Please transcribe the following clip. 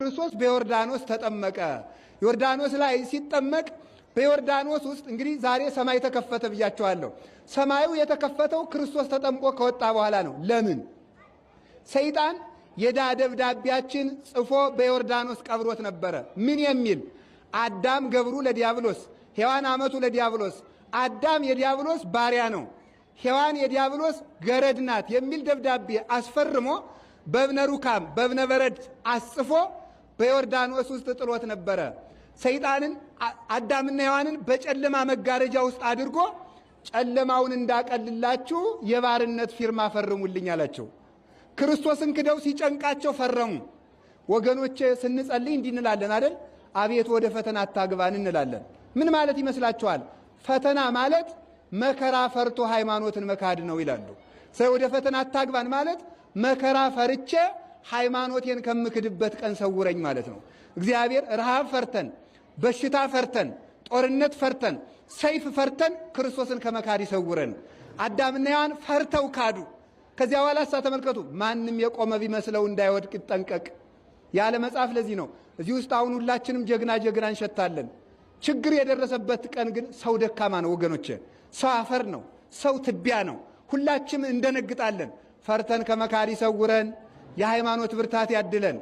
ክርስቶስ በዮርዳኖስ ተጠመቀ። ዮርዳኖስ ላይ ሲጠመቅ በዮርዳኖስ ውስጥ እንግዲህ ዛሬ ሰማይ ተከፈተ ብያቸዋለሁ። ሰማዩ የተከፈተው ክርስቶስ ተጠምቆ ከወጣ በኋላ ነው። ለምን? ሰይጣን የዕዳ ደብዳቤያችን ጽፎ በዮርዳኖስ ቀብሮት ነበረ። ምን የሚል? አዳም ገብሩ ለዲያብሎስ፣ ሔዋን አመቱ ለዲያብሎስ። አዳም የዲያብሎስ ባሪያ ነው፣ ሔዋን የዲያብሎስ ገረድ ናት የሚል ደብዳቤ አስፈርሞ በእብነ ሩካም በእብነ በረድ አስጽፎ በዮርዳኖስ ውስጥ ጥሎት ነበረ። ሰይጣንን አዳምና ሔዋንን በጨለማ መጋረጃ ውስጥ አድርጎ ጨለማውን እንዳቀልላችሁ የባርነት ፊርማ ፈርሙልኝ አላቸው። ክርስቶስን ክደው ሲጨንቃቸው ፈረሙ። ወገኖቼ ስንጸልይ እንዲህ እንላለን አይደል? አቤቱ ወደ ፈተና አታግባን እንላለን። ምን ማለት ይመስላችኋል? ፈተና ማለት መከራ ፈርቶ ሃይማኖትን መካድ ነው ይላሉ። ሰው ወደ ፈተና አታግባን ማለት መከራ ፈርቼ ሃይማኖቴን ከምክድበት ቀን ሰውረኝ ማለት ነው። እግዚአብሔር ረሃብ ፈርተን፣ በሽታ ፈርተን፣ ጦርነት ፈርተን፣ ሰይፍ ፈርተን ክርስቶስን ከመካድ ይሰውረን። አዳምና ሔዋን ፈርተው ካዱ። ከዚያ በኋላ ተመልከቱ፣ ማንም የቆመ ቢመስለው እንዳይወድቅ ይጠንቀቅ ያለ መጽሐፍ። ለዚህ ነው እዚህ ውስጥ አሁን ሁላችንም ጀግና እንሸታለን። ችግር የደረሰበት ቀን ግን ሰው ደካማ ነው ወገኖቼ። ሰው አፈር ነው፣ ሰው ትቢያ ነው። ሁላችንም እንደነግጣለን። ፈርተን ከመካድ ይሰውረን፣ የሃይማኖት ብርታት ያድለን።